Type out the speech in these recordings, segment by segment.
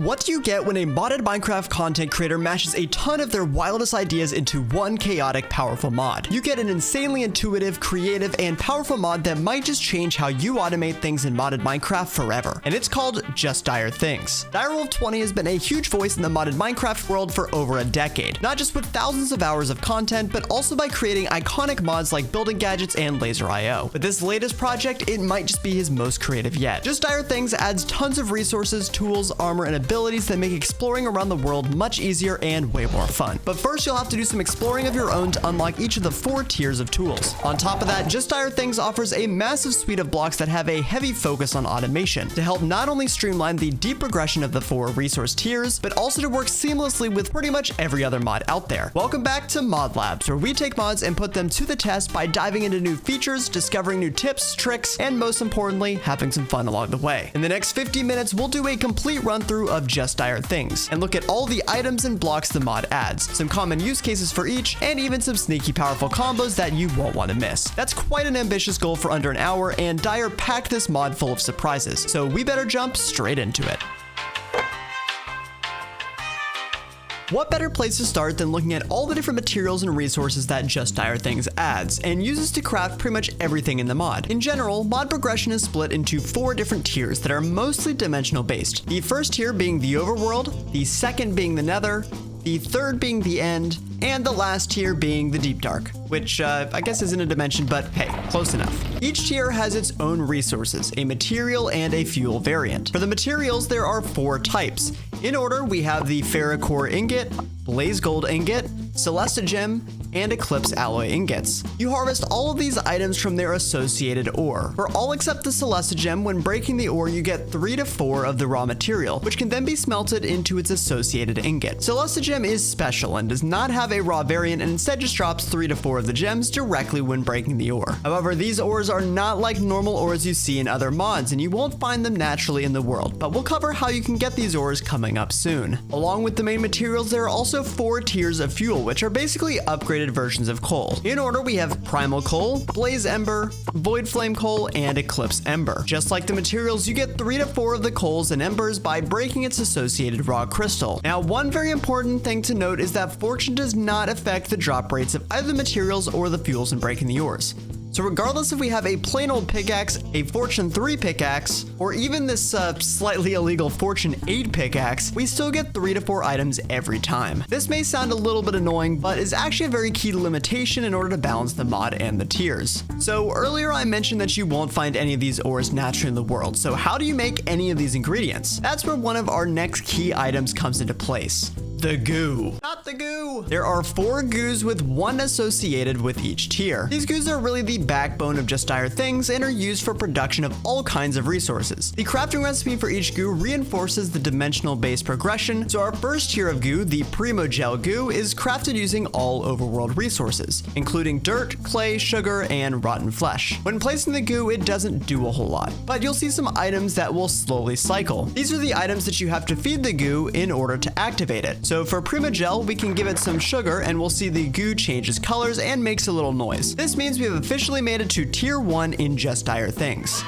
What do you get when a modded Minecraft content creator mashes a ton of their wildest ideas into one chaotic, powerful mod? You get an insanely intuitive, creative, and powerful mod that might just change how you automate things in modded Minecraft forever. And it's called Just Dire Things. Direwolf20 has been a huge voice in the modded Minecraft world for over a decade, not just with thousands of hours of content, but also by creating iconic mods like building gadgets and laser IO. With this latest project, it might just be his most creative yet. Just Dire Things adds tons of resources, tools, armor, and abilities that make exploring around the world much easier and way more fun. But first, you'll have to do some exploring of your own to unlock each of the 4 tiers of tools. On top of that, Just Dire Things offers a massive suite of blocks that have a heavy focus on automation to help not only streamline the deep progression of the 4 resource tiers, but also to work seamlessly with pretty much every other mod out there. Welcome back to Mod Labs, where we take mods and put them to the test by diving into new features, discovering new tips, tricks, and most importantly, having some fun along the way. In the next 50 minutes, we'll do a complete run through of Just Dire Things and look at all the items and blocks the mod adds, some common use cases for each, and even some sneaky powerful combos that you won't want to miss. That's quite an ambitious goal for under an hour, and Dire packed this mod full of surprises, so we better jump straight into it. What better place to start than looking at all the different materials and resources that Just Dire Things adds and uses to craft pretty much everything in the mod. In general, mod progression is split into 4 different tiers that are mostly dimensional based. The first tier being the overworld, the second being the nether, the third being the end, and the last tier being the deep dark, which I guess isn't a dimension, but hey, close enough. Each tier has its own resources, a material and a fuel variant. For the materials, there are 4 types. In order, we have the ferrocore ingot, blaze gold ingot, celesta gem, and eclipse alloy ingots. You harvest all of these items from their associated ore. For all except the celesta gem, when breaking the ore, you get 3 to 4 of the raw material, which can then be smelted into its associated ingot. Celesta gem is special and does not have a raw variant and instead just drops 3 to 4 of the gems directly when breaking the ore. However, these ores are not like normal ores you see in other mods, and you won't find them naturally in the world, but we'll cover how you can get these ores coming up soon. Along with the main materials, there are also 4 tiers of fuel, which are basically upgraded versions of coal. In order, we have primal coal, blaze ember, void flame coal, and eclipse ember. Just like the materials, you get 3 to 4 of the coals and embers by breaking its associated raw crystal. Now, one very important thing to note is that fortune does not affect the drop rates of either the materials or the fuels in breaking the ores. So regardless if we have a plain old pickaxe, a Fortune 3 pickaxe, or even this slightly illegal Fortune 8 pickaxe, we still get 3 to 4 items every time. This may sound a little bit annoying, but is actually a very key limitation in order to balance the mod and the tiers. So earlier I mentioned that you won't find any of these ores naturally in the world, so how do you make any of these ingredients? That's where one of our next key items comes into place. The goo. Not the goo! There are 4 goos with 1 associated with each tier. These goos are really the backbone of Just Dire Things and are used for production of all kinds of resources. The crafting recipe for each goo reinforces the dimensional based progression, so our first tier of goo, the Primogel goo, is crafted using all overworld resources, including dirt, clay, sugar, and rotten flesh. When placing the goo, it doesn't do a whole lot, but you'll see some items that will slowly cycle. These are the items that you have to feed the goo in order to activate it. So for Primogel, we can give it some sugar and we'll see the goo changes colors and makes a little noise. This means we have officially made it to tier 1 in Just Dire Things.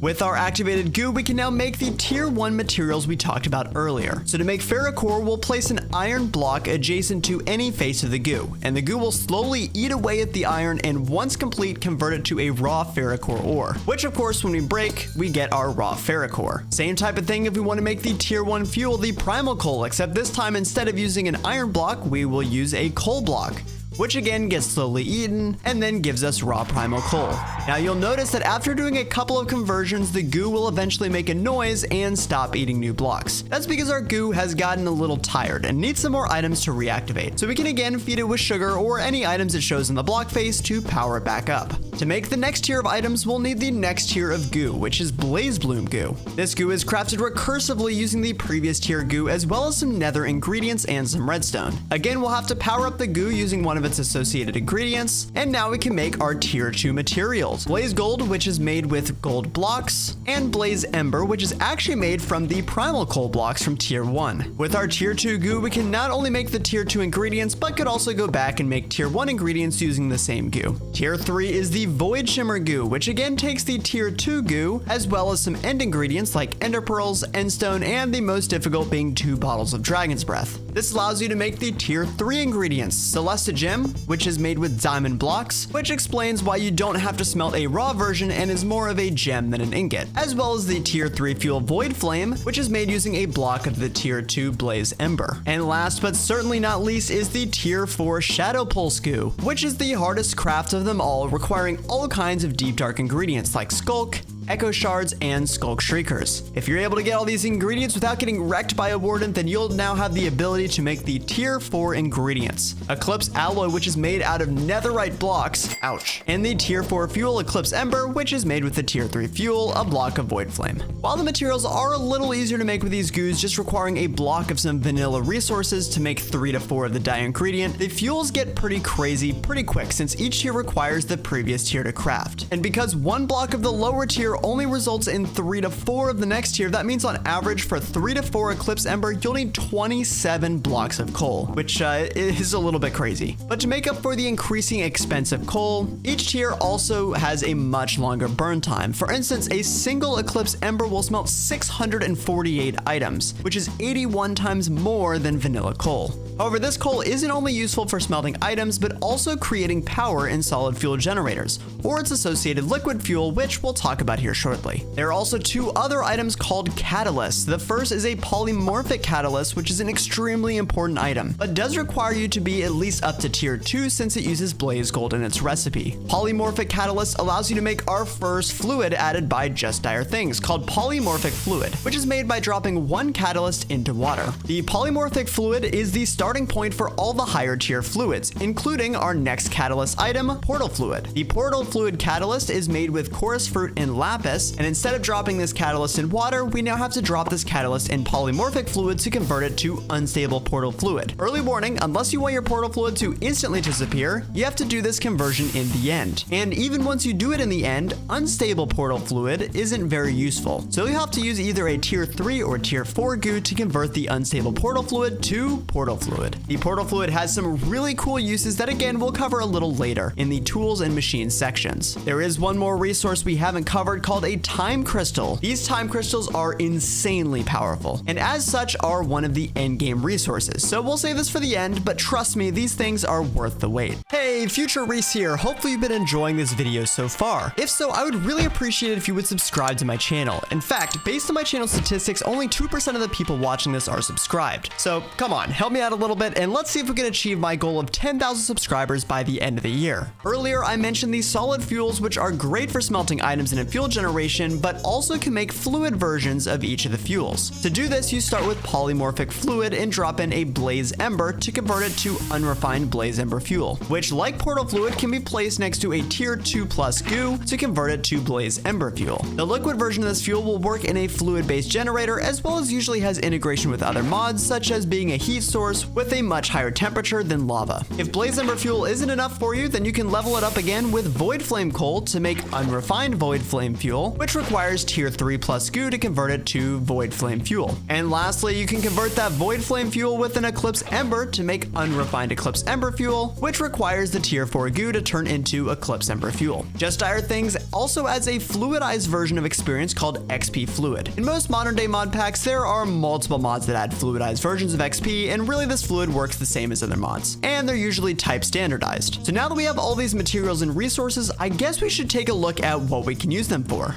With our activated goo, we can now make the tier 1 materials we talked about earlier. So to make ferrocore, we'll place an iron block adjacent to any face of the goo, and the goo will slowly eat away at the iron and once complete, convert it to a raw ferrocore ore, which of course when we break, we get our raw ferrocore. Same type of thing if we want to make the tier 1 fuel, the primal coal, except this time instead of using an iron block, we will use a coal block, which again gets slowly eaten and then gives us raw primal coal. Now you'll notice that after doing a couple of conversions, the goo will eventually make a noise and stop eating new blocks. That's because our goo has gotten a little tired and needs some more items to reactivate. So we can again feed it with sugar or any items it shows in the block face to power it back up. To make the next tier of items, we'll need the next tier of goo, which is Blaze Bloom goo. This goo is crafted recursively using the previous tier goo as well as some nether ingredients and some redstone. Again, we'll have to power up the goo using one of its associated ingredients, and now we can make our tier 2 materials. Blaze Gold, which is made with gold blocks, and Blaze Ember, which is actually made from the primal coal blocks from tier 1. With our tier 2 goo, we can not only make the tier 2 ingredients, but could also go back and make tier 1 ingredients using the same goo. Tier 3 is the the Void Shimmer Goo, which again takes the tier 2 goo, as well as some end ingredients like ender pearls, endstone, and the most difficult being 2 bottles of Dragon's Breath. This allows you to make the tier 3 ingredients, Celesta Gem, which is made with diamond blocks, which explains why you don't have to smelt a raw version and is more of a gem than an ingot, as well as the tier 3 fuel Void Flame, which is made using a block of the tier 2 Blaze Ember. And last but certainly not least is the tier 4 Shadow Pulse Goo, which is the hardest craft of them all, requiring all kinds of deep dark ingredients like Skulk, Echo Shards, and Skulk Shriekers. If you're able to get all these ingredients without getting wrecked by a Warden, then you'll now have the ability to make the tier 4 ingredients. Eclipse Alloy, which is made out of netherite blocks, ouch, and the tier 4 fuel Eclipse Ember, which is made with the tier 3 fuel, a block of Void Flame. While the materials are a little easier to make with these goos, just requiring a block of some vanilla resources to make 3 to 4 of the dye ingredient, the fuels get pretty crazy pretty quick since each tier requires the previous tier to craft. And because one block of the lower tier only results in 3 to 4 of the next tier, that means on average for 3 to 4 Eclipse Ember, you'll need 27 blocks of coal, which is a little bit crazy. But to make up for the increasing expense of coal, each tier also has a much longer burn time. For instance, a single Eclipse Ember will smelt 648 items, which is 81 times more than vanilla coal. However, this coal isn't only useful for smelting items, but also creating power in solid fuel generators, or its associated liquid fuel, which we'll talk about here shortly. There are also 2 other items called catalysts. The first is a polymorphic catalyst, which is an extremely important item, but does require you to be at least up to tier 2 since it uses blaze gold in its recipe. Polymorphic catalyst allows you to make our first fluid added by Just Dire Things, called polymorphic fluid, which is made by dropping 1 catalyst into water. The polymorphic fluid is the starting point for all the higher tier fluids, including our next catalyst item, portal fluid. The portal fluid catalyst is made with chorus fruit and lapis, and instead of dropping this catalyst in water, we now have to drop this catalyst in polymorphic fluid to convert it to unstable portal fluid. Early warning, unless you want your portal fluid to instantly disappear, you have to do this conversion in the end. And even once you do it in the end, unstable portal fluid isn't very useful. So you have to use either a tier 3 or tier 4 goo to convert the unstable portal fluid to portal fluid. The portal fluid has some really cool uses that again we'll cover a little later in the tools and machines sections. There is one more resource we haven't covered called a time crystal. These time crystals are insanely powerful, and as such are one of the endgame resources. So we'll save this for the end, but trust me, these things are worth the wait. Hey, Future Reese here. Hopefully you've been enjoying this video so far. If so, I would really appreciate it if you would subscribe to my channel. In fact, based on my channel statistics, only 2% of the people watching this are subscribed. So come on, help me out a little bit and let's see if we can achieve my goal of 10,000 subscribers by the end of the year. Earlier, I mentioned these solid fuels, which are great for smelting items in a fuel generation, but also can make fluid versions of each of the fuels. To do this, you start with polymorphic fluid and drop in a blaze ember to convert it to unrefined blaze ember fuel, which like portal fluid can be placed next to a tier 2 plus goo to convert it to blaze ember fuel. The liquid version of this fuel will work in a fluid-based generator, as well as usually has integration with other mods, such as being a heat source with a much higher temperature than lava. If blaze ember fuel isn't enough for you, then you can level it up again with void flame coal to make unrefined void flame fuel, which requires tier 3 plus goo to convert it to void flame fuel. And lastly, you can convert that void flame fuel with an eclipse ember to make unrefined eclipse ember fuel, which requires the tier 4 goo to turn into eclipse ember fuel. Just Dire Things also adds a fluidized version of experience called XP Fluid. In most modern day mod packs, there are multiple mods that add fluidized versions of XP, and really this fluid works the same as other mods, and they're usually type standardized. So now that we have all these materials and resources, I guess we should take a look at what we can use them for.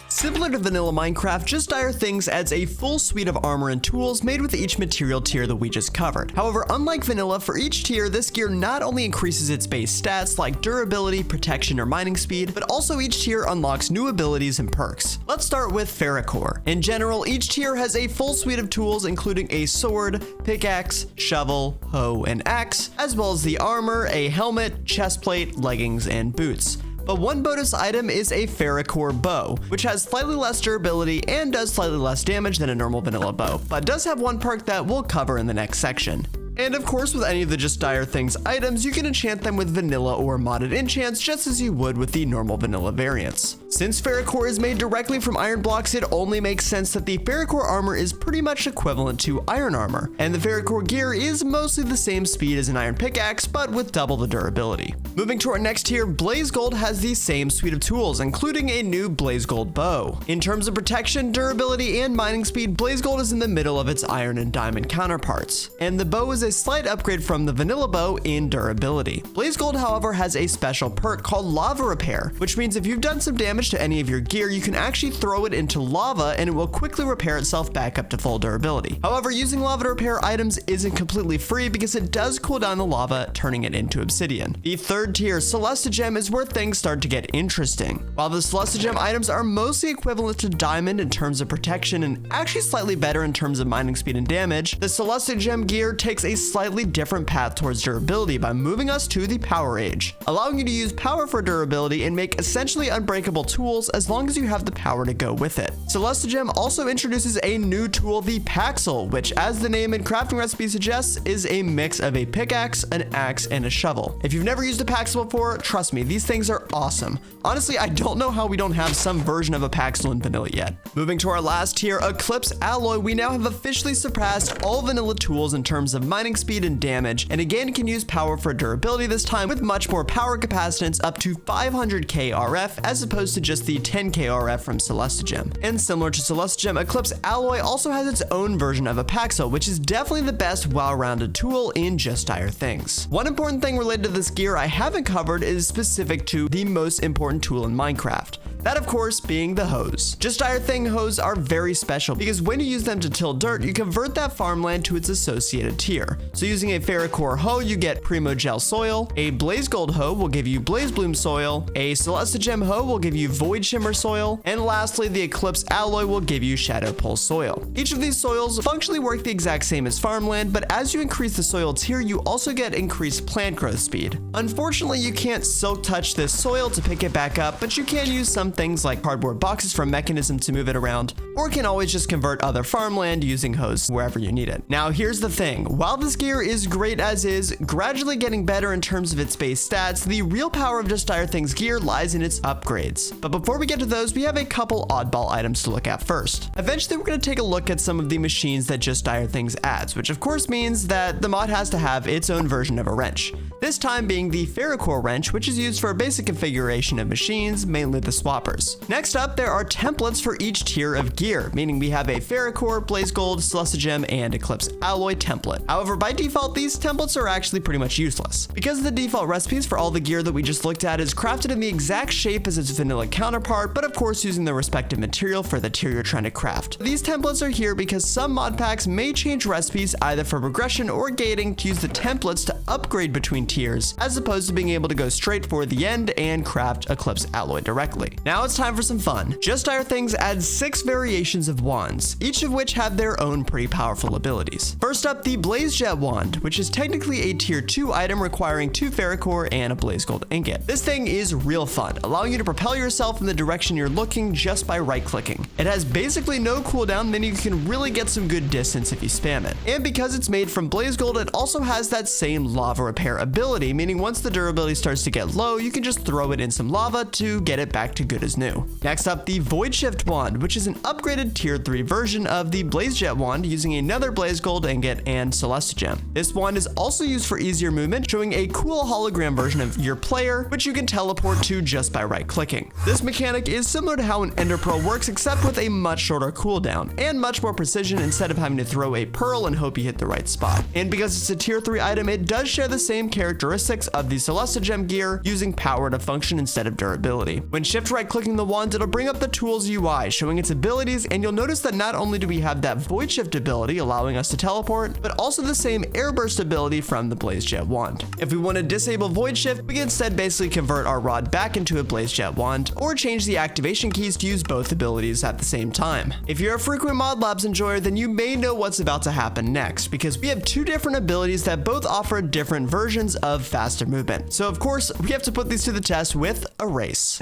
Similar to vanilla Minecraft, Just Dire Things adds a full suite of armor and tools made with each material tier that we just covered. However, unlike vanilla, for each tier, this gear not only increases its base stats like durability, protection, or mining speed, but also each tier unlocks new abilities and perks. Let's start with Ferrocore. In general, each tier has a full suite of tools including a sword, pickaxe, shovel, hoe, and axe, as well as the armor, a helmet, chestplate, leggings, and boots. But one bonus item is a Ferrocore bow, which has slightly less durability and does slightly less damage than a normal vanilla bow, but does have one perk that we'll cover in the next section. And of course, with any of the Just Dire Things items, you can enchant them with vanilla or modded enchants just as you would with the normal vanilla variants. Since Ferrocore is made directly from iron blocks, it only makes sense that the Ferrocore armor is pretty much equivalent to iron armor, and the Ferrocore gear is mostly the same speed as an iron pickaxe, but with double the durability. Moving to our next tier, Blaze Gold has the same suite of tools, including a new Blaze Gold bow. In terms of protection, durability, and mining speed, Blaze Gold is in the middle of its iron and diamond counterparts, and the bow is a slight upgrade from the vanilla bow in durability. Blaze Gold, however, has a special perk called Lava Repair, which means if you've done some damage to any of your gear, you can actually throw it into lava and it will quickly repair itself back up to full durability. However, using lava to repair items isn't completely free because it does cool down the lava, turning it into obsidian. The third tier, Celestigem, is where things start to get interesting. While the Celestigem items are mostly equivalent to diamond in terms of protection and actually slightly better in terms of mining speed and damage, the Celestigem gear takes a slightly different path towards durability by moving us to the Power Age, allowing you to use power for durability and make essentially unbreakable tools as long as you have the power to go with it. Celestigem also introduces a new tool, the Paxel, which, as the name and crafting recipe suggests, is a mix of a pickaxe, an axe, and a shovel. If you've never used a Paxel before, trust me, these things are awesome. Honestly, I don't know how we don't have some version of a Paxel in vanilla yet. Moving to our last tier, Eclipse Alloy, we now have officially surpassed all vanilla tools in terms of mining speed and damage, and again can use power for durability this time with much more power capacitance, up to 500k RF as opposed to just the 10k RF from Celestigem. And similar to Celestigem, Eclipse Alloy also has its own version of a Paxel, which is definitely the best well-rounded tool in Just Dire Things. One important thing related to this gear I haven't covered is specific to the most important tool in Minecraft. That, of course, being the hose. Just Dire Thing hose are very special because when you use them to till dirt, you convert that farmland to its associated tier. So using a Ferrocore hoe, you get Primogel soil, a Blaze Gold hoe will give you Blaze Bloom soil, a Celestigem hoe will give you Void Shimmer soil, and lastly, the Eclipse Alloy will give you Shadow Pulse soil. Each of these soils functionally work the exact same as farmland, but as you increase the soil tier, you also get increased plant growth speed. Unfortunately, you can't silk touch this soil to pick it back up, but you can use some things like cardboard boxes from Mechanism to move it around, or can always just convert other farmland using hose wherever you need it. Now here's the thing, while this gear is great as is, gradually getting better in terms of its base stats, the real power of Just Dire Things gear lies in its upgrades. But before we get to those, we have a couple oddball items to look at first. Eventually we're going to take a look at some of the machines that Just Dire Things adds, which of course means that the mod has to have its own version of a wrench. This time being the Ferrocore wrench, which is used for a basic configuration of machines, mainly the swappers. Next up, there are templates for each tier of gear, meaning we have a Ferrocore, Blaze Gold, Celestigem, and Eclipse Alloy template. However, by default, these templates are actually pretty much useless, because the default recipes for all the gear that we just looked at is crafted in the exact shape as its vanilla counterpart, but of course using the respective material for the tier you're trying to craft. These templates are here because some mod packs may change recipes either for progression or gating to use the templates to upgrade between tiers, as opposed to being able to go straight for the end and craft Eclipse Alloy directly. Now it's time for some fun. Just Dire Things adds 6 variations of wands, each of which have their own pretty powerful abilities. First up, the Blaze Jet wand, which is technically a tier 2 item requiring 2 Ferrocore and a Blaze Gold ingot. This thing is real fun, allowing you to propel yourself in the direction you're looking just by right-clicking. It has basically no cooldown, meaning you can really get some good distance if you spam it. And because it's made from Blaze Gold, it also has that same lava repair ability, meaning once the durability starts to get low, you can just throw it in some lava to get it back to good as new. Next up, the Void Shift wand, which is an upgraded tier 3 version of the Blaze Jet wand using another Blaze Gold ingot and Celestigem. This wand is also used for easier movement, showing a cool hologram version of your player, which you can teleport to just by right-clicking. This mechanic is similar to how an Ender Pearl works, except with a much shorter cooldown and much more precision instead of having to throw a pearl and hope you hit the right spot. And because it's a tier 3 item, it does share the same characteristics of the Celestigem gear, using power to function instead of durability. When shift right-clicking the wand, it'll bring up the tool's UI, showing its abilities, and you'll notice that not only do we have that Void Shift ability, allowing us to teleport, but also the same Air Burst ability from the Blaze Jet wand. If we want to disable Void Shift, we can instead basically convert our rod back into a Blaze Jet wand, or change the activation keys to use both abilities at the same time. If you're a frequent Mod Labs enjoyer, then you may know what's about to happen next, because we have 2 different abilities that both offer different versions of faster movement. So of course, we have to put these to the test with a race.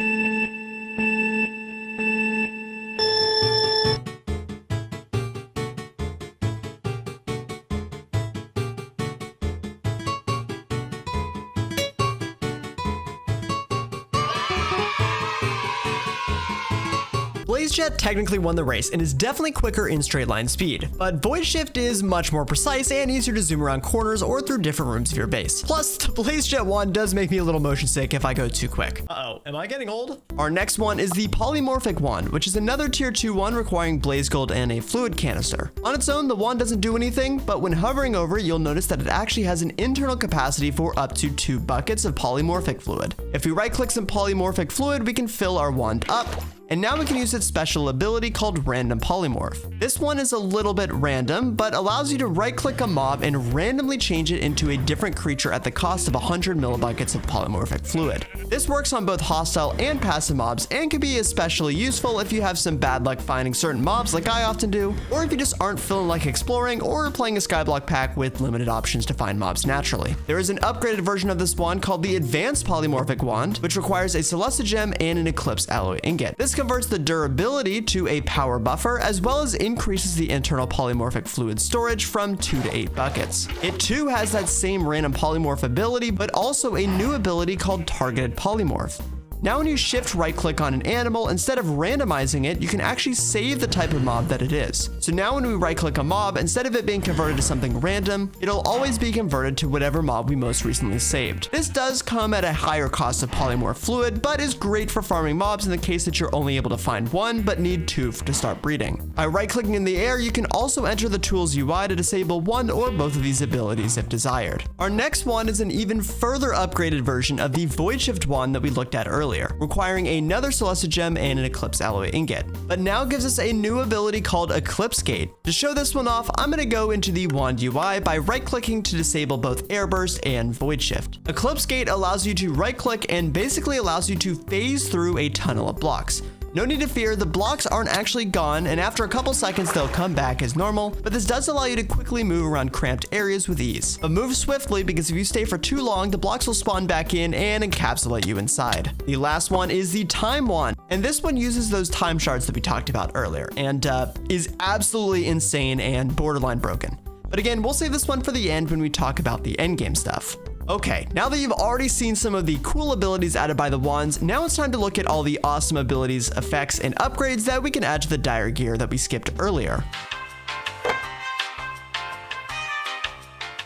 Blaze Jet technically won the race and is definitely quicker in straight line speed, but Void Shift is much more precise and easier to zoom around corners or through different rooms of your base. Plus, the Blaze Jet wand does make me a little motion sick if I go too quick. Uh-oh, am I getting old? Our next one is the Polymorphic Wand, which is another tier 2 wand requiring Blaze Gold and a fluid canister. On its own, the wand doesn't do anything, but when hovering over it, you'll notice that it actually has an internal capacity for up to 2 buckets of polymorphic fluid. If we right-click some polymorphic fluid, we can fill our wand up, and now we can use its special ability called Random Polymorph. This one is a little bit random, but allows you to right-click a mob and randomly change it into a different creature at the cost of 100 millibuckets of polymorphic fluid. This works on both hostile and passive mobs and can be especially useful if you have some bad luck finding certain mobs like I often do, or if you just aren't feeling like exploring or playing a skyblock pack with limited options to find mobs naturally. There is an upgraded version of this wand called the Advanced Polymorphic Wand, which requires a Celesta Gem and an Eclipse Alloy Ingot. This converts the durability to a power buffer, as well as increases the internal polymorphic fluid storage from 2 to 8 buckets. It too has that same random polymorph ability, but also a new ability called Targeted Polymorph. Now when you shift right click on an animal, instead of randomizing it, you can actually save the type of mob that it is. So now when we right click a mob, instead of it being converted to something random, it'll always be converted to whatever mob we most recently saved. This does come at a higher cost of polymorph fluid, but is great for farming mobs in the case that you're only able to find one, but need 2 to start breeding. By right clicking in the air, you can also enter the tools UI to disable one or both of these abilities if desired. Our next one is an even further upgraded version of the Void Shift wand that we looked at earlier, requiring another Celesta Gem and an Eclipse Alloy Ingot, but now gives us a new ability called Eclipse Gate. To show this one off, I'm going to go into the wand UI by right-clicking to disable both Airburst and Void Shift. Eclipse Gate allows you to right-click and basically allows you to phase through a tunnel of blocks. No need to fear, the blocks aren't actually gone, and after a couple seconds they'll come back as normal, but this does allow you to quickly move around cramped areas with ease. But move swiftly, because if you stay for too long, the blocks will spawn back in and encapsulate you inside. The last one is the Time Wand, and this one uses those time shards that we talked about earlier, and is absolutely insane and borderline broken. But again, we'll save this one for the end when we talk about the endgame stuff. Okay, now that you've already seen some of the cool abilities added by the wands, now it's time to look at all the awesome abilities, effects, and upgrades that we can add to the Dire gear that we skipped earlier.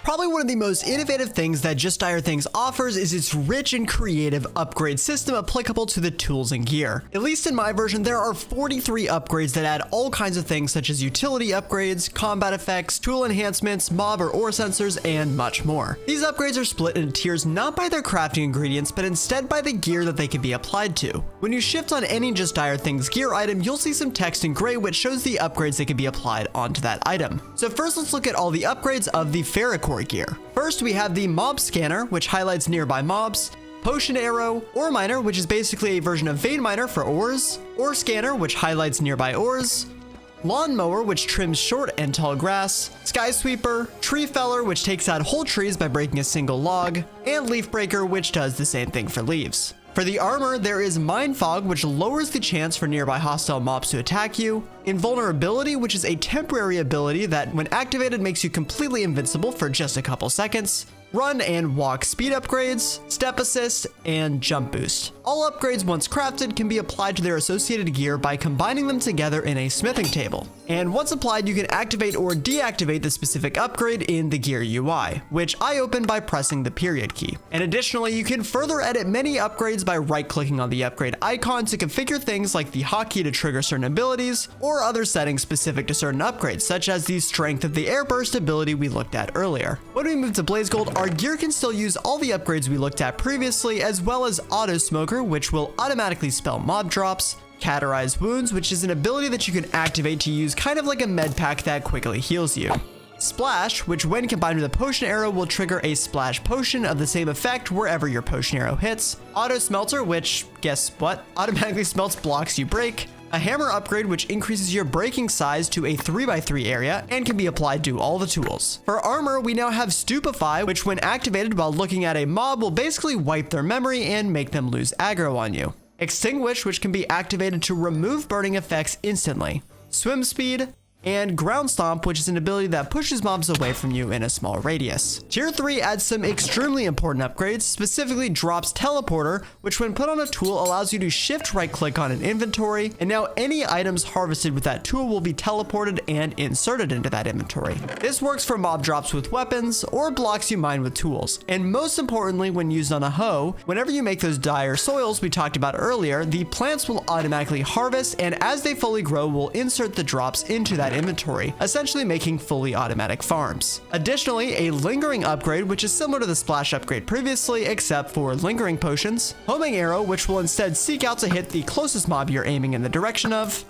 Probably one of the most innovative things that Just Dire Things offers is its rich and creative upgrade system applicable to the tools and gear. At least in my version, there are 43 upgrades that add all kinds of things such as utility upgrades, combat effects, tool enhancements, mob or ore sensors, and much more. These upgrades are split into tiers not by their crafting ingredients, but instead by the gear that they can be applied to. When you shift on any Just Dire Things gear item, you'll see some text in gray which shows the upgrades that can be applied onto that item. So first let's look at all the upgrades of the Ferrocore gear. First, we have the Mob Scanner, which highlights nearby mobs, Potion Arrow, Ore Miner, which is basically a version of Vein Miner for ores, Ore Scanner, which highlights nearby ores, Lawn Mower, which trims short and tall grass, Sky Sweeper, Tree Feller, which takes out whole trees by breaking a single log, and Leaf Breaker, which does the same thing for leaves. For the armor, there is Mind Fog, which lowers the chance for nearby hostile mobs to attack you, Invulnerability, which is a temporary ability that, when activated, makes you completely invincible for just a couple seconds, Run and Walk speed upgrades, Step Assist, and Jump Boost. All upgrades, once crafted, can be applied to their associated gear by combining them together in a smithing table. And once applied, you can activate or deactivate the specific upgrade in the gear UI, which I open by pressing the period key. And additionally, you can further edit many upgrades by right-clicking on the upgrade icon to configure things like the hotkey to trigger certain abilities, or other settings specific to certain upgrades, such as the strength of the Airburst ability we looked at earlier. When we move to Blaze Gold, our gear can still use all the upgrades we looked at previously, as well as Auto Smoker, which will automatically spell mob drops, Categorize Wounds, which is an ability that you can activate to use kind of like a med pack that quickly heals you. Splash, which when combined with a Potion Arrow will trigger a Splash Potion of the same effect wherever your Potion Arrow hits. Auto Smelter, which, guess what, automatically smelts blocks you break. A Hammer upgrade, which increases your breaking size to a 3x3 area and can be applied to all the tools. For armor, we now have Stupefy, which when activated while looking at a mob will basically wipe their memory and make them lose aggro on you. Extinguish, which can be activated to remove burning effects instantly. Swim Speed, and Ground Stomp, which is an ability that pushes mobs away from you in a small radius. Tier 3 adds some extremely important upgrades, specifically drops Teleporter, which when put on a tool allows you to shift right click on an inventory, and now any items harvested with that tool will be teleported and inserted into that inventory. This works for mob drops with weapons or blocks you mine with tools, and most importantly when used on a hoe, whenever you make those dire soils we talked about earlier, the plants will automatically harvest, and as they fully grow will insert the drops into that inventory, essentially making fully automatic farms. Additionally, a lingering upgrade, which is similar to the splash upgrade previously except for lingering potions, homing arrow, which will instead seek out to hit the closest mob you're aiming in the direction of,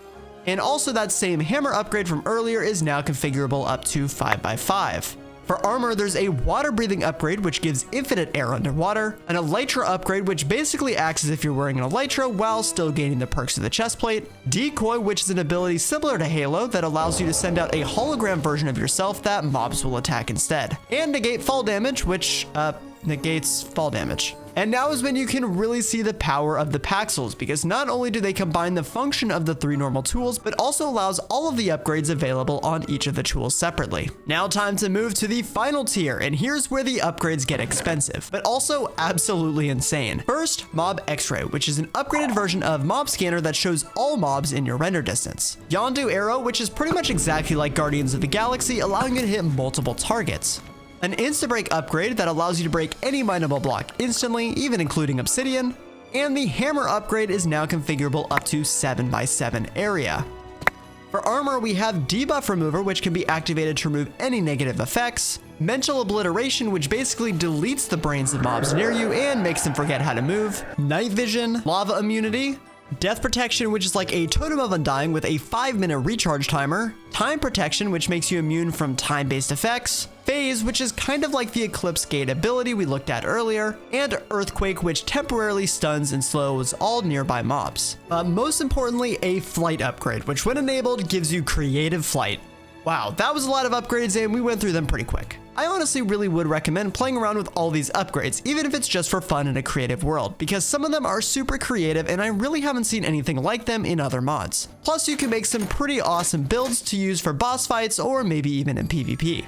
and also that same hammer upgrade from earlier is now configurable up to 5x5. For armor, there's a water breathing upgrade which gives infinite air underwater, an elytra upgrade which basically acts as if you're wearing an elytra while still gaining the perks of the chestplate, decoy, which is an ability similar to Halo that allows you to send out a hologram version of yourself that mobs will attack instead, and negate fall damage, which negates fall damage. And now is when you can really see the power of the Paxels, because not only do they combine the function of the 3 normal tools, but also allows all of the upgrades available on each of the tools separately. Now time to move to the final tier, and here's where the upgrades get expensive, but also absolutely insane. First, Mob X-Ray, which is an upgraded version of Mob Scanner that shows all mobs in your render distance. Yondu Arrow, which is pretty much exactly like Guardians of the Galaxy, allowing you to hit multiple targets. An Insta-Break upgrade that allows you to break any mineable block instantly, even including obsidian, and the Hammer upgrade is now configurable up to 7x7 area. For armor, we have Debuff Remover, which can be activated to remove any negative effects, Mental Obliteration, which basically deletes the brains of mobs near you and makes them forget how to move, Night Vision, Lava Immunity, Death Protection, which is like a Totem of Undying with a 5-minute recharge timer, Time Protection, which makes you immune from time-based effects, Phase, which is kind of like the Eclipse Gate ability we looked at earlier, and Earthquake, which temporarily stuns and slows all nearby mobs. But most importantly, a Flight upgrade, which when enabled gives you Creative Flight. Wow, that was a lot of upgrades and we went through them pretty quick. I honestly really would recommend playing around with all these upgrades, even if it's just for fun in a creative world, because some of them are super creative and I really haven't seen anything like them in other mods. Plus, you can make some pretty awesome builds to use for boss fights or maybe even in PvP.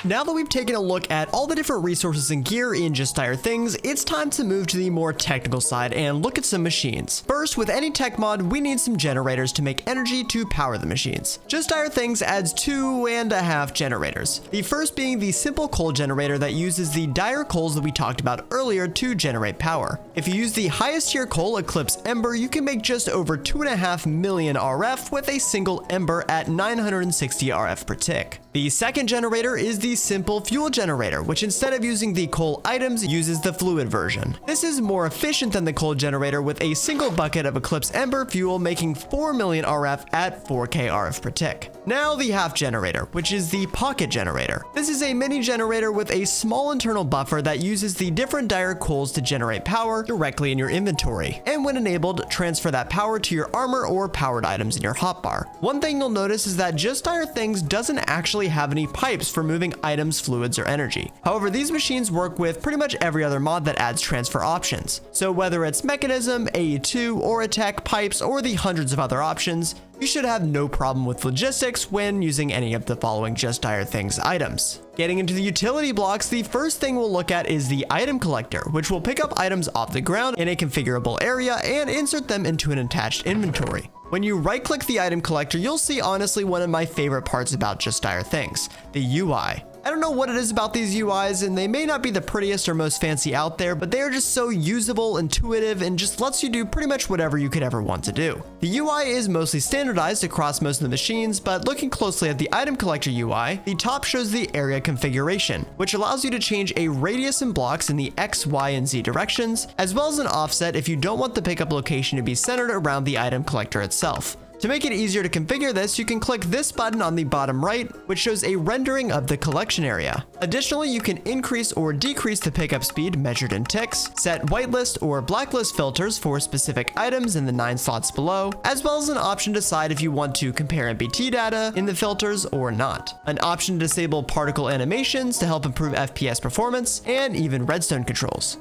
Now that we've taken a look at all the different resources and gear in Just Dire Things, it's time to move to the more technical side and look at some machines. First, with any tech mod, we need some generators to make energy to power the machines. Just Dire Things adds 2.5 generators. The first being the simple coal generator that uses the dire coals that we talked about earlier to generate power. If you use the highest tier coal, Eclipse Ember, you can make just over 2.5 million RF with a single ember at 960 RF per tick. The second generator is the simple fuel generator, which instead of using the coal items, uses the fluid version. This is more efficient than the coal generator with a single bucket of Eclipse Ember fuel making 4 million RF at 4k RF per tick. Now the half generator, which is the pocket generator. This is a mini generator with a small internal buffer that uses the different dire coals to generate power directly in your inventory, and when enabled, transfer that power to your armor or powered items in your hotbar. One thing you'll notice is that Just Dire Things doesn't actually have any pipes for moving items, fluids, or energy. However, these machines work with pretty much every other mod that adds transfer options. So whether it's Mechanism, AE2, or Attack pipes, or the hundreds of other options, you should have no problem with logistics when using any of the following Just Dire Things items. Getting into the utility blocks, the first thing we'll look at is the item collector, which will pick up items off the ground in a configurable area and insert them into an attached inventory. When you right-click the item collector, you'll see honestly one of my favorite parts about Just Dire Things, the UI. I don't know what it is about these UIs, and they may not be the prettiest or most fancy out there, but they are just so usable, intuitive, and just lets you do pretty much whatever you could ever want to do. The UI is mostly standardized across most of the machines, but looking closely at the item collector UI, the top shows the area configuration, which allows you to change a radius and blocks in the X, Y, and Z directions, as well as an offset if you don't want the pickup location to be centered around the item collector itself. To make it easier to configure this, you can click this button on the bottom right, which shows a rendering of the collection area. Additionally, you can increase or decrease the pickup speed measured in ticks, set whitelist or blacklist filters for specific items in the 9 slots below, as well as an option to decide if you want to compare MBT data in the filters or not. An option to disable particle animations to help improve FPS performance, and even redstone controls.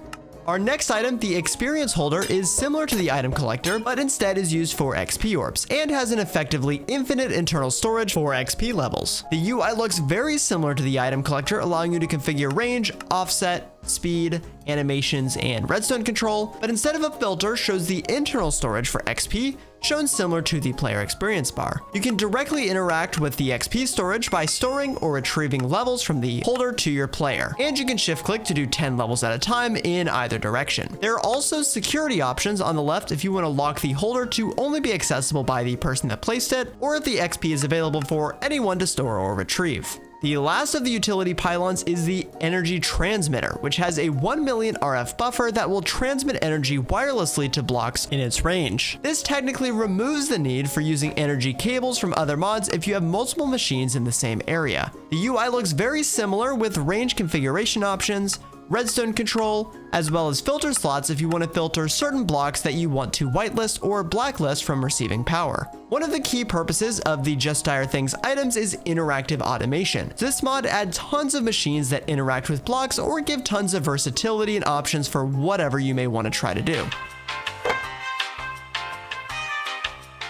Our next item, the experience holder, is similar to the item collector, but instead is used for XP orbs and has an effectively infinite internal storage for XP levels. The UI looks very similar to the item collector, allowing you to configure range, offset, speed, animations, and redstone control, but instead of a filter, shows the internal storage for XP, shown similar to the player experience bar. You can directly interact with the XP storage by storing or retrieving levels from the holder to your player, and you can shift click to do 10 levels at a time in either direction. There are also security options on the left if you want to lock the holder to only be accessible by the person that placed it, or if the XP is available for anyone to store or retrieve. The last of the utility pylons is the energy transmitter, which has a 1 million RF buffer that will transmit energy wirelessly to blocks in its range. This technically removes the need for using energy cables from other mods if you have multiple machines in the same area. The UI looks very similar with range configuration options, redstone control, as well as filter slots if you want to filter certain blocks that you want to whitelist or blacklist from receiving power. One of the key purposes of the Just Dire Things items is interactive automation. This mod adds tons of machines that interact with blocks or give tons of versatility and options for whatever you may want to try to do.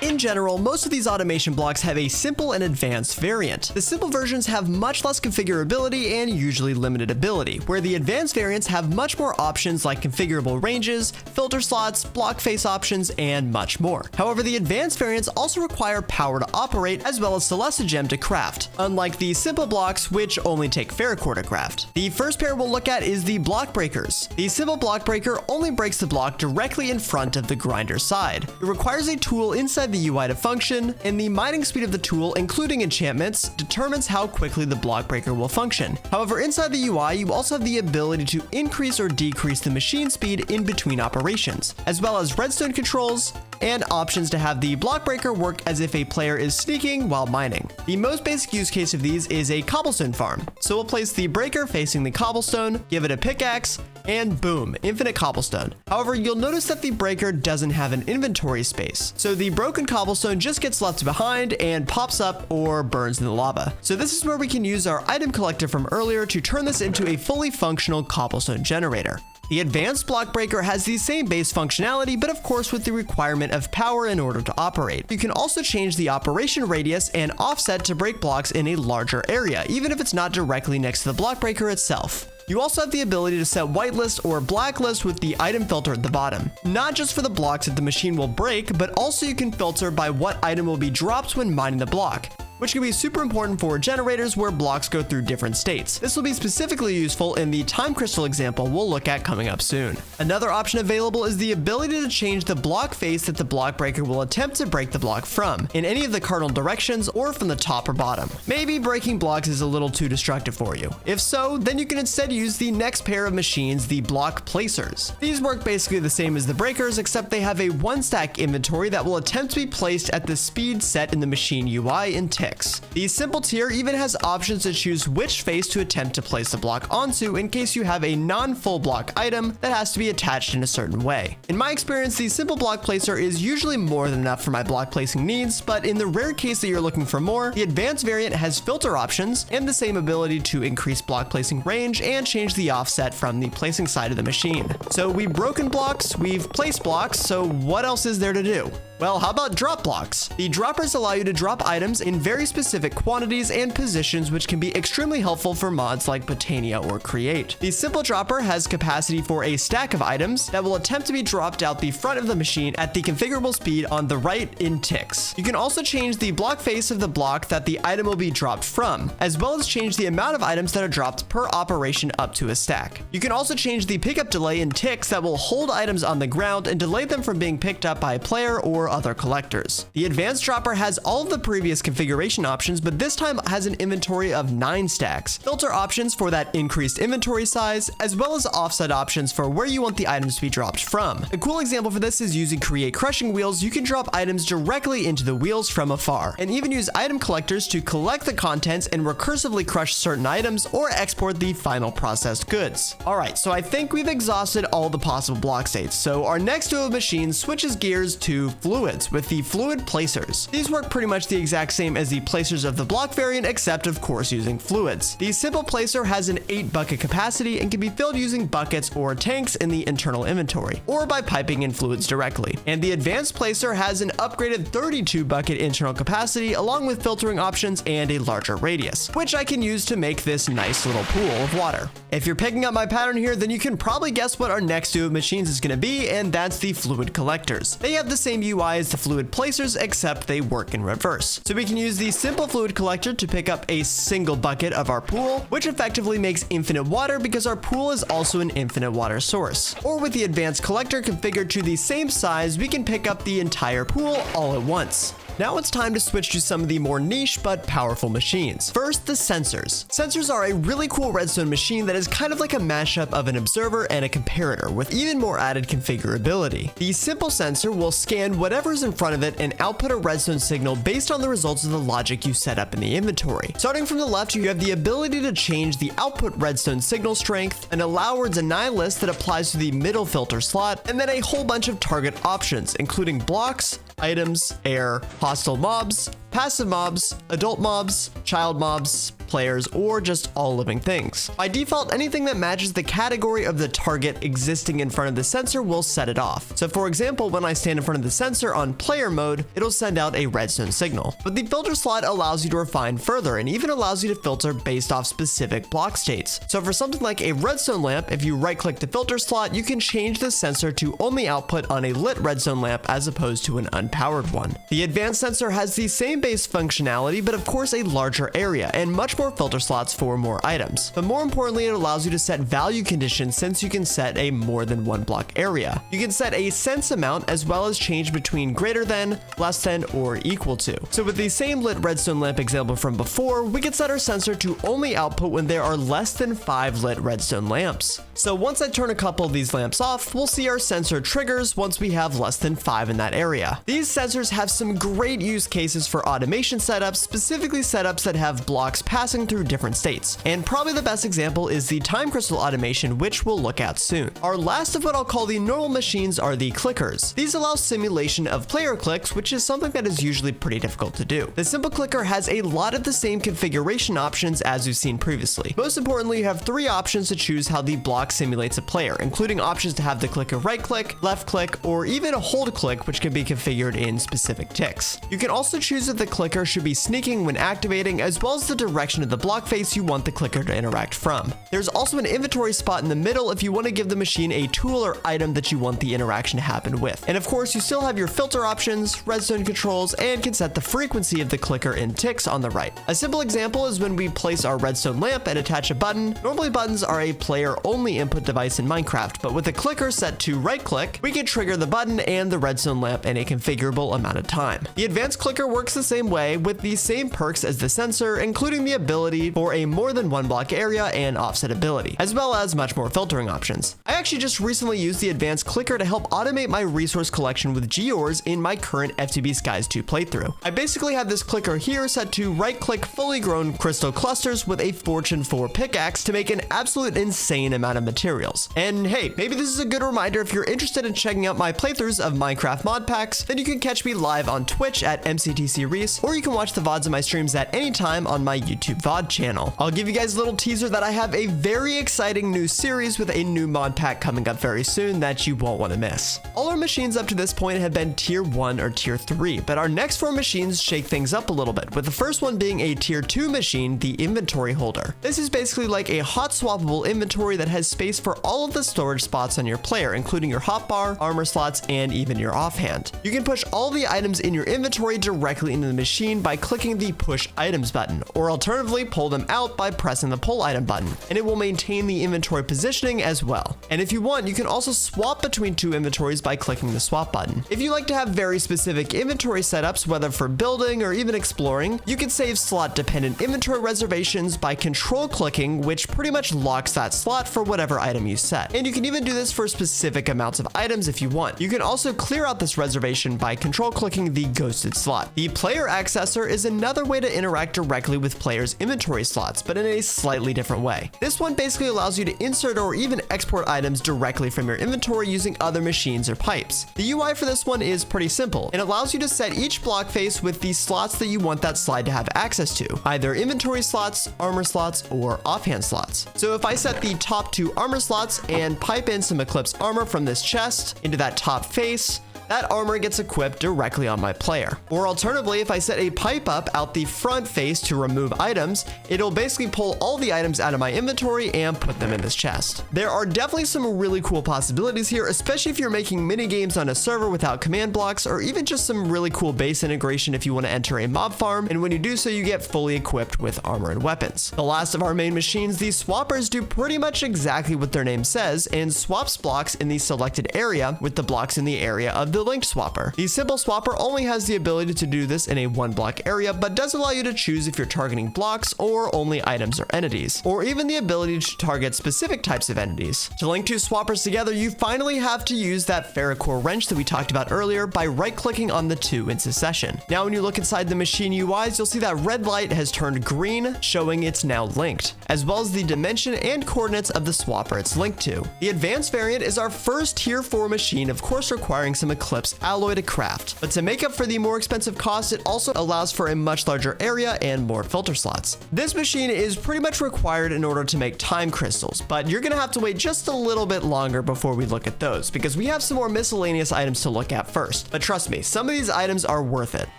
In general, most of these automation blocks have a simple and advanced variant. The simple versions have much less configurability and usually limited ability, where the advanced variants have much more options like configurable ranges, filter slots, block face options, and much more. However, the advanced variants also require power to operate as well as Celesta Gem to craft, unlike the simple blocks which only take Ferrocore to craft. The first pair we'll look at is the block breakers. The simple block breaker only breaks the block directly in front of the grinder's side. It requires a tool inside the UI to function, and the mining speed of the tool, including enchantments, determines how quickly the block breaker will function. However, inside the UI, you also have the ability to increase or decrease the machine speed in between operations, as well as redstone controls and options to have the block breaker work as if a player is sneaking while mining. The most basic use case of these is a cobblestone farm. So we'll place the breaker facing the cobblestone, give it a pickaxe, and boom, infinite cobblestone. However, you'll notice that the breaker doesn't have an inventory space, so the broken cobblestone just gets left behind and pops up or burns in the lava. So this is where we can use our item collector from earlier to turn this into a fully functional cobblestone generator. The advanced block breaker has the same base functionality, but of course with the requirement of power in order to operate. You can also change the operation radius and offset to break blocks in a larger area, even if it's not directly next to the block breaker itself. You also have the ability to set whitelist or blacklist with the item filter at the bottom. Not just for the blocks that the machine will break, but also you can filter by what item will be dropped when mining the block, which can be super important for generators where blocks go through different states. This will be specifically useful in the time crystal example we'll look at coming up soon. Another option available is the ability to change the block face that the block breaker will attempt to break the block from, in any of the cardinal directions or from the top or bottom. Maybe breaking blocks is a little too destructive for you. If so, then you can instead use the next pair of machines, the block placers. These work basically the same as the breakers, except they have a 1-stack inventory that will attempt to be placed at the speed set in the machine UI in tick. The simple tier even has options to choose which face to attempt to place the block onto in case you have a non-full block item that has to be attached in a certain way. In my experience, the simple block placer is usually more than enough for my block placing needs, but in the rare case that you're looking for more, the advanced variant has filter options and the same ability to increase block placing range and change the offset from the placing side of the machine. So we've broken blocks, we've placed blocks, so what else is there to do? Well, how about drop blocks? The droppers allow you to drop items in very specific quantities and positions, which can be extremely helpful for mods like Botania or Create. The simple dropper has capacity for a stack of items that will attempt to be dropped out the front of the machine at the configurable speed on the right in ticks. You can also change the block face of the block that the item will be dropped from, as well as change the amount of items that are dropped per operation up to a stack. You can also change the pickup delay in ticks that will hold items on the ground and delay them from being picked up by a player or other collectors. The advanced dropper has all of the previous configuration options, but this time has an inventory of 9 stacks, filter options for that increased inventory size, as well as offset options for where you want the items to be dropped from. A cool example for this is using Create crushing wheels. You can drop items directly into the wheels from afar, and even use item collectors to collect the contents and recursively crush certain items or export the final processed goods. Alright, so I think we've exhausted all the possible block states, so our next duo of machines switches gears to fluids with the fluid placers. These work pretty much the exact same as the placers of the block variant, except of course using fluids. The simple placer has an 8 bucket capacity and can be filled using buckets or tanks in the internal inventory, or by piping in fluids directly. And the advanced placer has an upgraded 32 bucket internal capacity along with filtering options and a larger radius, which I can use to make this nice little pool of water. If you're picking up my pattern here, then you can probably guess what our next duo of machines is going to be, and that's the fluid collectors. They have the same UI as the fluid placers, except they work in reverse. So we can use the simple fluid collector to pick up a single bucket of our pool, which effectively makes infinite water because our pool is also an infinite water source. Or with the advanced collector configured to the same size, we can pick up the entire pool all at once. Now it's time to switch to some of the more niche but powerful machines. First, the sensors. Sensors are a really cool redstone machine that is kind of like a mashup of an observer and a comparator, with even more added configurability. The simple sensor will scan whatever's in front of it and output a redstone signal based on the results of the logic you set up in the inventory. Starting from the left, you have the ability to change the output redstone signal strength, an allow or deny list that applies to the middle filter slot, and then a whole bunch of target options, including blocks, items, air, hostile mobs, passive mobs, adult mobs, child mobs, players, or just all living things. By default, anything that matches the category of the target existing in front of the sensor will set it off. So for example, when I stand in front of the sensor on player mode, it'll send out a redstone signal. But the filter slot allows you to refine further and even allows you to filter based off specific block states. So for something like a redstone lamp, if you right click the filter slot, you can change the sensor to only output on a lit redstone lamp as opposed to an unpowered one. The advanced sensor has the same base functionality, but of course a larger area and much more filter slots for more items. But more importantly, it allows you to set value conditions since you can set a more than one block area. You can set a sense amount as well as change between greater than, less than, or equal to. So with the same lit redstone lamp example from before, we can set our sensor to only output when there are less than 5 lit redstone lamps. So once I turn a couple of these lamps off, we'll see our sensor triggers once we have less than 5 in that area. These sensors have some great use cases for automation setups, specifically setups that have blocks passing through different states. And probably the best example is the time crystal automation, which we'll look at soon. Our last of what I'll call the normal machines are the clickers. These allow simulation of player clicks, which is something that is usually pretty difficult to do. The simple clicker has a lot of the same configuration options as we've seen previously. Most importantly, you have 3 options to choose how the block simulates a player, including options to have the clicker right click, left click, or even a hold click, which can be configured in specific ticks. You can also choose if the clicker should be sneaking when activating, as well as the direction of the block face you want the clicker to interact from. There's also an inventory spot in the middle if you want to give the machine a tool or item that you want the interaction to happen with. And of course, you still have your filter options, redstone controls, and can set the frequency of the clicker in ticks on the right. A simple example is when we place our redstone lamp and attach a button. Normally buttons are a player-only input device in Minecraft, but with the clicker set to right click, we can trigger the button and the redstone lamp in a configurable amount of time. The advanced clicker works the same way with the same perks as the sensor, including the ability for a more than one block area and offset ability, as well as much more filtering options. I actually just recently used the advanced clicker to help automate my resource collection with Geors in my current FTB Skies 2 playthrough. I basically have this clicker here set to right click fully grown crystal clusters with a Fortune 4 pickaxe to make an absolute insane amount of materials. And hey, maybe this is a good reminder if you're interested in checking out my playthroughs of Minecraft mod packs, then you can catch me live on Twitch at MCTC Reese, or you can watch the VODs of my streams at any time on my YouTube VOD channel. I'll give you guys a little teaser that I have a very exciting new series with a new mod pack coming up very soon that you won't want to miss. All our machines up to this point have been tier 1 or tier 3, but our next 4 machines shake things up a little bit, with the first one being a tier 2 machine, the inventory holder. This is basically like a hot swappable inventory that has space for all of the storage spots on your player, including your hotbar, armor slots, and even your offhand. You can push all the items in your inventory directly into the machine by clicking the push items button, or alternatively pull them out by pressing the pull item button, and it will maintain the inventory positioning as well. And if you want, you can also swap between 2 inventories by clicking the swap button. If you like to have very specific inventory setups, whether for building or even exploring, you can save slot dependent inventory reservations by control clicking, which pretty much locks that slot for whatever item you set. And you can even do this for specific amounts of items if you want. You can also clear out this reservation by control clicking the ghosted slot. The player accessor is another way to interact directly with players player's inventory slots, but in a slightly different way. This one basically allows you to insert or even export items directly from your inventory using other machines or pipes. The UI for this one is pretty simple and allows you to set each block face with the slots that you want that slide to have access to, either inventory slots, armor slots, or offhand slots. So if I set the top 2 armor slots and pipe in some Eclipse armor from this chest into that top face, that armor gets equipped directly on my player. Or alternatively, if I set a pipe up out the front face to remove items, it'll basically pull all the items out of my inventory and put them in this chest. There are definitely some really cool possibilities here, especially if you're making mini games on a server without command blocks, or even just some really cool base integration if you want to enter a mob farm, and when you do so, you get fully equipped with armor and weapons. The last of our main machines, the swappers, do pretty much exactly what their name says and swaps blocks in the selected area with the blocks in the area of the linked swapper. The simple swapper only has the ability to do this in a 1-block area, but does allow you to choose if you're targeting blocks or only items or entities, or even the ability to target specific types of entities. To link 2 swappers together, you finally have to use that ferrocore wrench that we talked about earlier by right-clicking on the 2 in succession. Now when you look inside the machine UIs, you'll see that red light has turned green, showing it's now linked, as well as the dimension and coordinates of the swapper it's linked to. The advanced variant is our first tier 4 machine, of course requiring some Eclipse alloy to craft, but to make up for the more expensive cost, it also allows for a much larger area and more filter slots. This machine is pretty much required in order to make time crystals, but you're gonna have to wait just a little bit longer before we look at those, because we have some more miscellaneous items to look at first. But trust me, some of these items are worth it.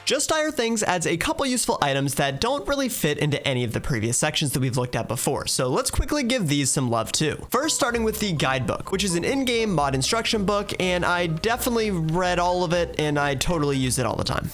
Just Dire Things adds a couple useful items that don't really fit into any of the previous sections that we've looked at before, so let's quickly give these some love too. First, starting with the guidebook, which is an in-game mod instruction book, and I definitely read all of it and I totally use it all the time.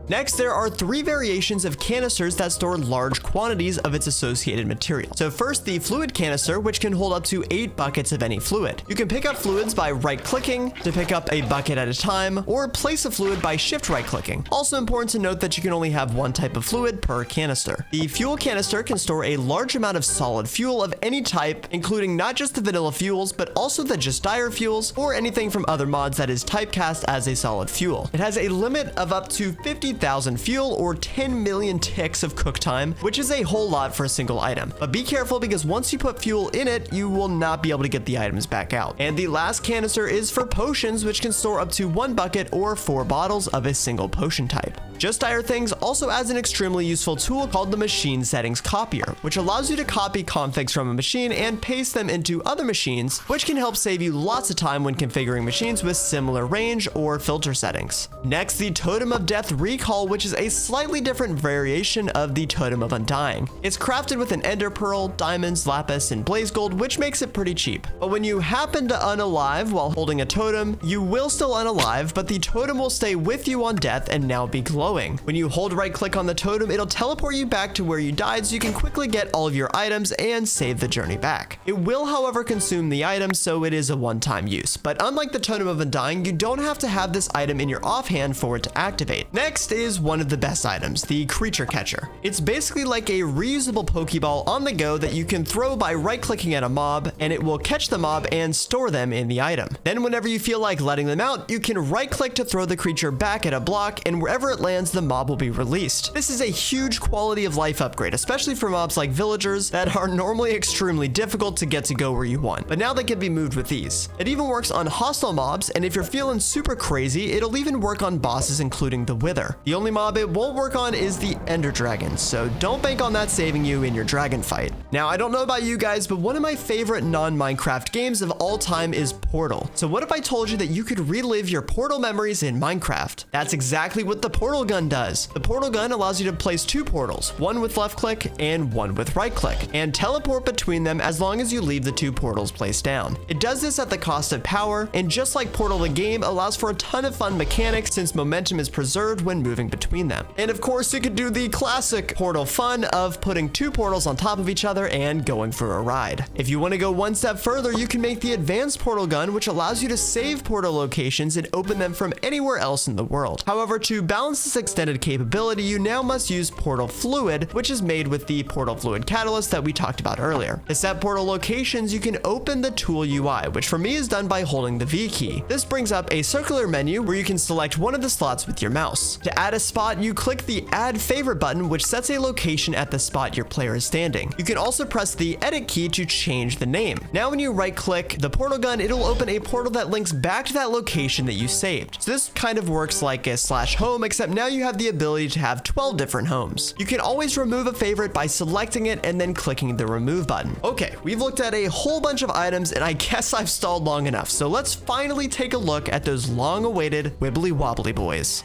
Next, there are 3 variations of canisters that store large quantities of its associated material. So first, the fluid canister, which can hold up to 8 buckets of any fluid. You can pick up fluids by right-clicking to pick up a bucket at a time, or place a fluid by shift right-clicking. Also important to note that you can only have 1 type of fluid per canister. The fuel canister can store a large amount of solid fuel of any type, including not just the vanilla fuels, but also the Just Dire fuels, or anything from other mods that is typecast as a solid fuel. It has a limit of up to 50,000 fuel or 10 million ticks of cook time, which is a whole lot for a single item. But be careful, because once you put fuel in it, you will not be able to get the items back out. And the last canister is for potions, which can store up to 1 bucket or 4 bottles of a single potion type. Just Dire Things also adds an extremely useful tool called the Machine Settings Copier, which allows you to copy configs from a machine and paste them into other machines, which can help save you lots of time when configuring machines with similar range or filter settings. Next, the Totem of Death Recall, which is a slightly different variation of the Totem of Undying. It's crafted with an ender pearl, diamonds, lapis, and blaze gold, which makes it pretty cheap. But when you happen to unalive while holding a totem, you will still unalive, but the totem will stay with you on death and now be glowing. When you hold right click on the totem, it'll teleport you back to where you died, so you can quickly get all of your items and save the journey back. It will, however, consume the items, so it is a one-time use. But unlike the Totem of Undying, you don't have to have this item in your offhand for it to activate. Next is one of the best items, the Creature Catcher. It's basically like a reusable Pokeball on the go that you can throw by right-clicking at a mob, and it will catch the mob and store them in the item. Then whenever you feel like letting them out, you can right-click to throw the creature back at a block, and wherever it lands, the mob will be released. This is a huge quality of life upgrade, especially for mobs like villagers that are normally extremely difficult to get to go where you want, but now they can be moved with ease. It even works on hostile mobs, and if you're feeling super crazy, it'll even work on bosses including the Wither. The only mob it won't work on is the Ender Dragon, so don't bank on that saving you in your dragon fight. Now, I don't know about you guys, but one of my favorite non-Minecraft games of all time is Portal. So what if I told you that you could relive your Portal memories in Minecraft? That's exactly what the Portal Gun does. The Portal Gun allows you to place 2 portals, one with left click and one with right click, and teleport between them as long as you leave the 2 portals placed down. It does this at the cost of power, and just like Portal the game, allows for a ton of fun mechanics since momentum is preserved when moving between them. And of course, you could do the classic Portal fun of putting 2 portals on top of each other and going for a ride. If you want to go one step further, you can make the Advanced Portal Gun, which allows you to save portal locations and open them from anywhere else in the world. However, to balance this this extended capability, you now must use portal fluid, which is made with the portal fluid catalyst that we talked about earlier. To set portal locations, you can open the tool UI, which for me is done by holding the V key. This brings up a circular menu where you can select one of the slots with your mouse. To add a spot, you click the add favorite button, which sets a location at the spot your player is standing. You can also press the edit key to change the name. Now when you right click the portal gun, it'll open a portal that links back to that location that you saved. So this kind of works like a /home, except now you have the ability to have 12 different homes. You can always remove a favorite by selecting it and then clicking the remove button. Okay, we've looked at a whole bunch of items and I guess I've stalled long enough. So let's finally take a look at those long-awaited wibbly wobbly boys.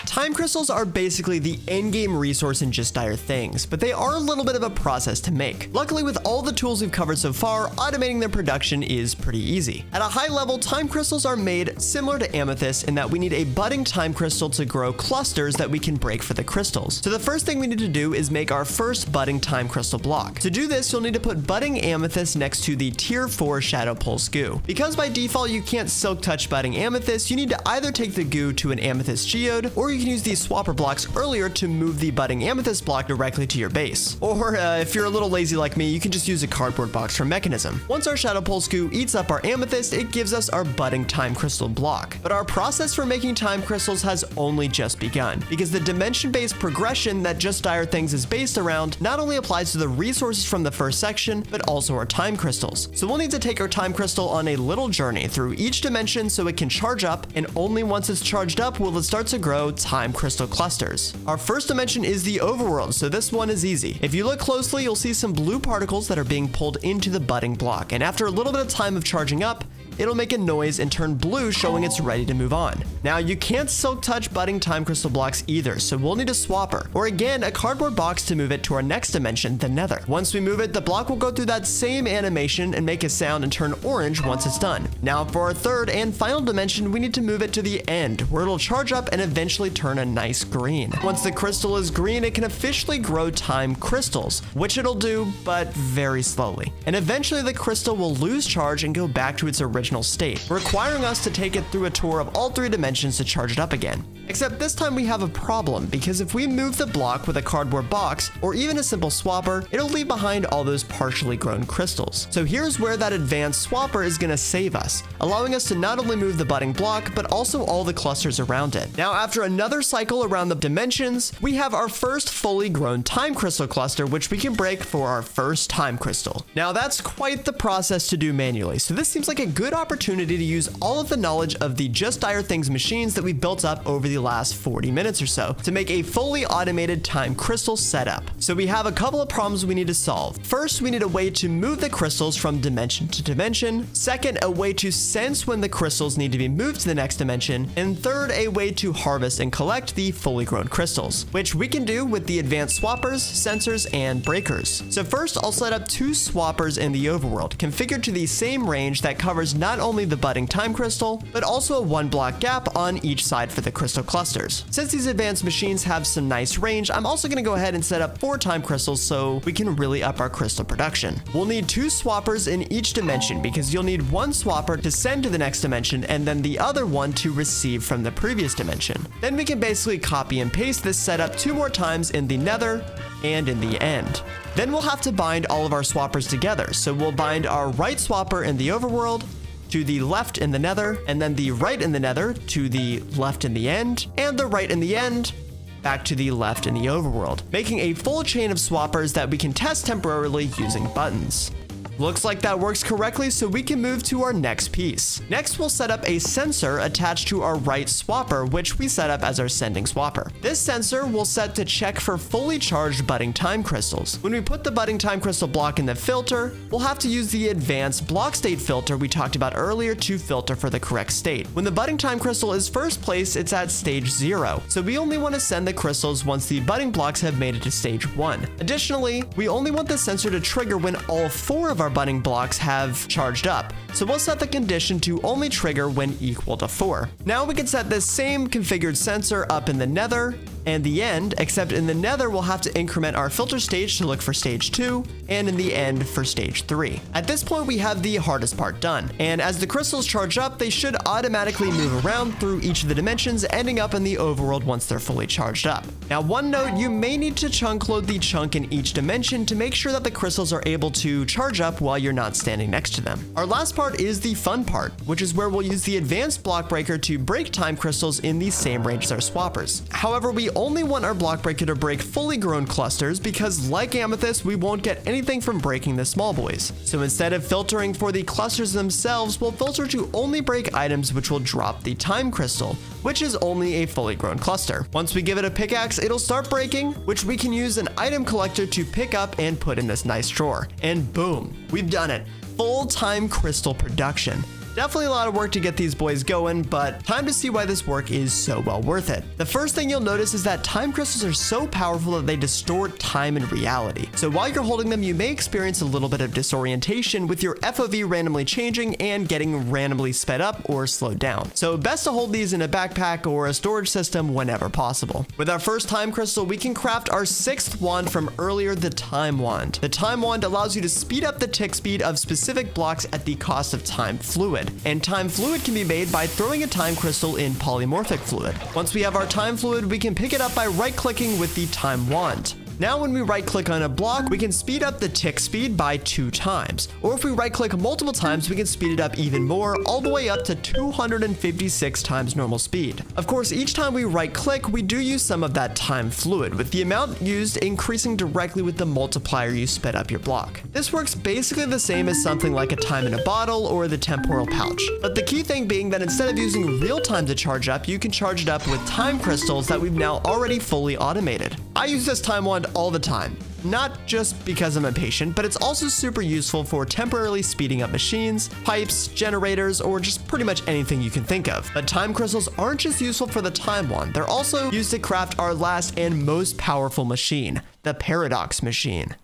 Time crystals are basically the endgame resource in Just Dire Things, but they are a little bit of a process to make. Luckily, with all the tools we've covered so far, automating their production is pretty easy. At a high level, time crystals are made similar to amethyst in that we need a budding time crystal to grow clusters that we can break for the crystals. So the first thing we need to do is make our first budding time crystal block. To do this, you'll need to put budding amethyst next to the tier 4 shadow pulse goo. Because by default you can't silk touch budding amethyst, you need to either take the goo to an amethyst geode, or you can use these swapper blocks earlier to move the budding amethyst block directly to your base. Or if you're a little lazy like me, you can just use a cardboard box for mechanism. Once our shadow pulse goo eats up our amethyst, it gives us our budding time crystal block. But our process for making time crystals has only just begun, because the dimension-based progression that Just Dire Things is based around not only applies to the resources from the first section, but also our time crystals. So we'll need to take our time crystal on a little journey through each dimension so it can charge up, and only once it's charged up will it start to grow time crystal clusters. Our first dimension is the overworld, so this one is easy. If you look closely, you'll see some blue particles that are being pulled into the budding block, and after a little bit of time of charging up, it'll make a noise and turn blue, showing it's ready to move on. Now, you can't silk touch budding time crystal blocks either, so we'll need a swapper, or again, a cardboard box to move it to our next dimension, the nether. Once we move it, the block will go through that same animation and make a sound and turn orange once it's done. Now, for our third and final dimension, we need to move it to the end, where it'll charge up and eventually turn a nice green. Once the crystal is green, it can officially grow time crystals, which it'll do, but very slowly. And eventually the crystal will lose charge and go back to its original state, requiring us to take it through a tour of all 3 dimensions to charge it up again. Except this time we have a problem, because if we move the block with a cardboard box, or even a simple swapper, it'll leave behind all those partially grown crystals. So here's where that advanced swapper is going to save us, allowing us to not only move the budding block, but also all the clusters around it. Now, after another cycle around the dimensions, we have our first fully grown time crystal cluster, which we can break for our first time crystal. Now, that's quite the process to do manually, so this seems like a good opportunity to use all of the knowledge of the Just Dire Things machines that we built up over the last 40 minutes or so to make a fully automated time crystal setup. So we have a couple of problems we need to solve. First, we need a way to move the crystals from dimension to dimension. Second, a way to sense when the crystals need to be moved to the next dimension. And third, a way to harvest and collect the fully grown crystals, which we can do with the advanced swappers, sensors, and breakers. So first, I'll set up 2 swappers in the overworld, configured to the same range that covers not only the budding time crystal, but also a 1 block gap on each side for the crystal clusters. Since these advanced machines have some nice range, I'm also going to go ahead and set up 4 time crystals so we can really up our crystal production. We'll need 2 swappers in each dimension, because you'll need 1 swapper to send to the next dimension and then the other one to receive from the previous dimension. Then we can basically copy and paste this setup 2 more times in the nether and in the end. Then we'll have to bind all of our swappers together, so we'll bind our right swapper in the overworld to the left in the nether, and then the right in the nether to the left in the end, and the right in the end back to the left in the overworld, making a full chain of swappers that we can test temporarily using buttons. Looks like that works correctly, so we can move to our next piece. Next, we'll set up a sensor attached to our right swapper, which we set up as our sending swapper. This sensor will set to check for fully charged budding time crystals. When we put the budding time crystal block in the filter, we'll have to use the advanced block state filter we talked about earlier to filter for the correct state. When the budding time crystal is first placed, it's at stage 0, so we only want to send the crystals once the budding blocks have made it to stage 1. Additionally, we only want the sensor to trigger when all 4 of our budding blocks have charged up, so we'll set the condition to only trigger when equal to 4. Now we can set this same configured sensor up in the nether, and the end, except in the nether we'll have to increment our filter stage to look for stage 2, and in the end for stage 3. At this point we have the hardest part done, and as the crystals charge up, they should automatically move around through each of the dimensions, ending up in the overworld once they're fully charged up. Now one note, you may need to chunk load the chunk in each dimension to make sure that the crystals are able to charge up while you're not standing next to them. Our last part is the fun part, which is where we'll use the advanced block breaker to break time crystals in the same range as our swappers. However, we only want our block breaker to break fully grown clusters because, like Amethyst, we won't get anything from breaking the small boys. So instead of filtering for the clusters themselves, we'll filter to only break items which will drop the time crystal, which is only a fully grown cluster. Once we give it a pickaxe, it'll start breaking, which we can use an item collector to pick up and put in this nice drawer. And boom, we've done it. Full time crystal production. Definitely a lot of work to get these boys going, but time to see why this work is so well worth it. The first thing you'll notice is that time crystals are so powerful that they distort time and reality. So while you're holding them, you may experience a little bit of disorientation with your FOV randomly changing and getting randomly sped up or slowed down. So best to hold these in a backpack or a storage system whenever possible. With our first time crystal, we can craft our 6th wand from earlier, the time wand. The time wand allows you to speed up the tick speed of specific blocks at the cost of time fluid. And time fluid can be made by throwing a time crystal in polymorphic fluid. Once we have our time fluid, we can pick it up by right-clicking with the time wand. Now when we right-click on a block, we can speed up the tick speed by 2 times. Or if we right-click multiple times, we can speed it up even more, all the way up to 256 times normal speed. Of course, each time we right-click, we do use some of that time fluid, with the amount used increasing directly with the multiplier you sped up your block. This works basically the same as something like a time in a bottle or the temporal pouch. But the key thing being that instead of using real time to charge up, you can charge it up with time crystals that we've now already fully automated. I use this time wand all the time. Not just because I'm impatient, but it's also super useful for temporarily speeding up machines, pipes, generators, or just pretty much anything you can think of. But time crystals aren't just useful for the time wand, they're also used to craft our last and most powerful machine, the paradox machine.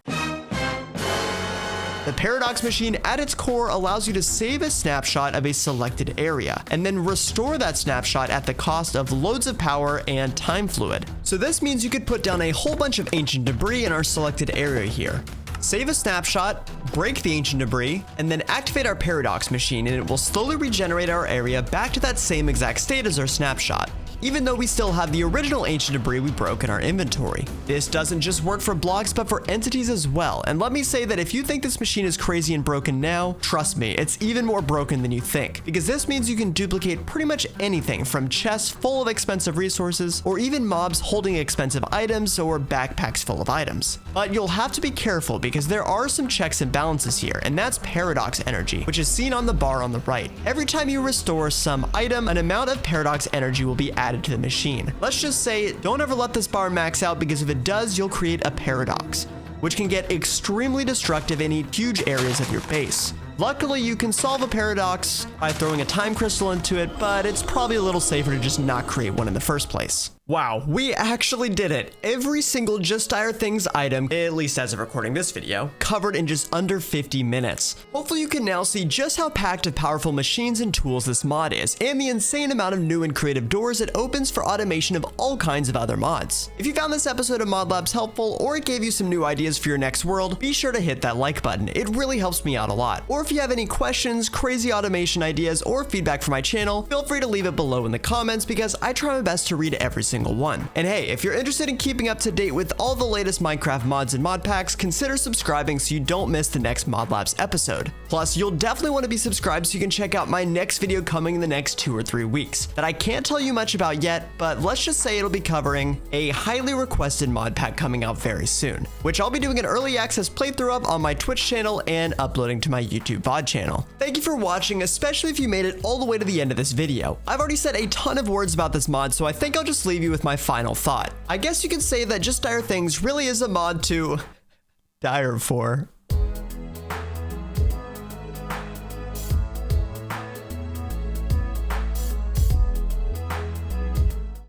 The paradox machine at its core allows you to save a snapshot of a selected area and then restore that snapshot at the cost of loads of power and time fluid. So this means you could put down a whole bunch of ancient debris in our selected area here. Save a snapshot, break the ancient debris, and then activate our paradox machine, and it will slowly regenerate our area back to that same exact state as our snapshot, even though we still have the original ancient debris we broke in our inventory. This doesn't just work for blocks, but for entities as well. And let me say that if you think this machine is crazy and broken now, trust me, it's even more broken than you think, because this means you can duplicate pretty much anything from chests full of expensive resources, or even mobs holding expensive items or backpacks full of items. But you'll have to be careful because there are some checks and balances here, and that's paradox energy, which is seen on the bar on the right. Every time you restore some item, an amount of paradox energy will be added to the machine. Let's just say don't ever let this bar max out, because if it does, you'll create a paradox, which can get extremely destructive and eat huge areas of your base. Luckily, you can solve a paradox by throwing a time crystal into it, but it's probably a little safer to just not create one in the first place. Wow, we actually did it. Every single Just Dire Things item, at least as of recording this video, covered in just under 50 minutes. Hopefully you can now see just how packed of powerful machines and tools this mod is, and the insane amount of new and creative doors it opens for automation of all kinds of other mods. If you found this episode of Mod Labs helpful, or it gave you some new ideas for your next world, be sure to hit that like button. It really helps me out a lot. Or if you have any questions, crazy automation ideas, or feedback for my channel, feel free to leave it below in the comments, because I try my best to read every single one. And hey, if you're interested in keeping up to date with all the latest Minecraft mods and mod packs, consider subscribing so you don't miss the next Mod Labs episode. Plus, you'll definitely want to be subscribed so you can check out my next video coming in the next 2 or 3 weeks that I can't tell you much about yet, but let's just say it'll be covering a highly requested mod pack coming out very soon, which I'll be doing an early access playthrough of on my Twitch channel and uploading to my YouTube VOD channel. Thank you for watching, especially if you made it all the way to the end of this video. I've already said a ton of words about this mod, so I think I'll just leave you with my final thought. I guess you could say that Just Dire Things really is a mod to dire for.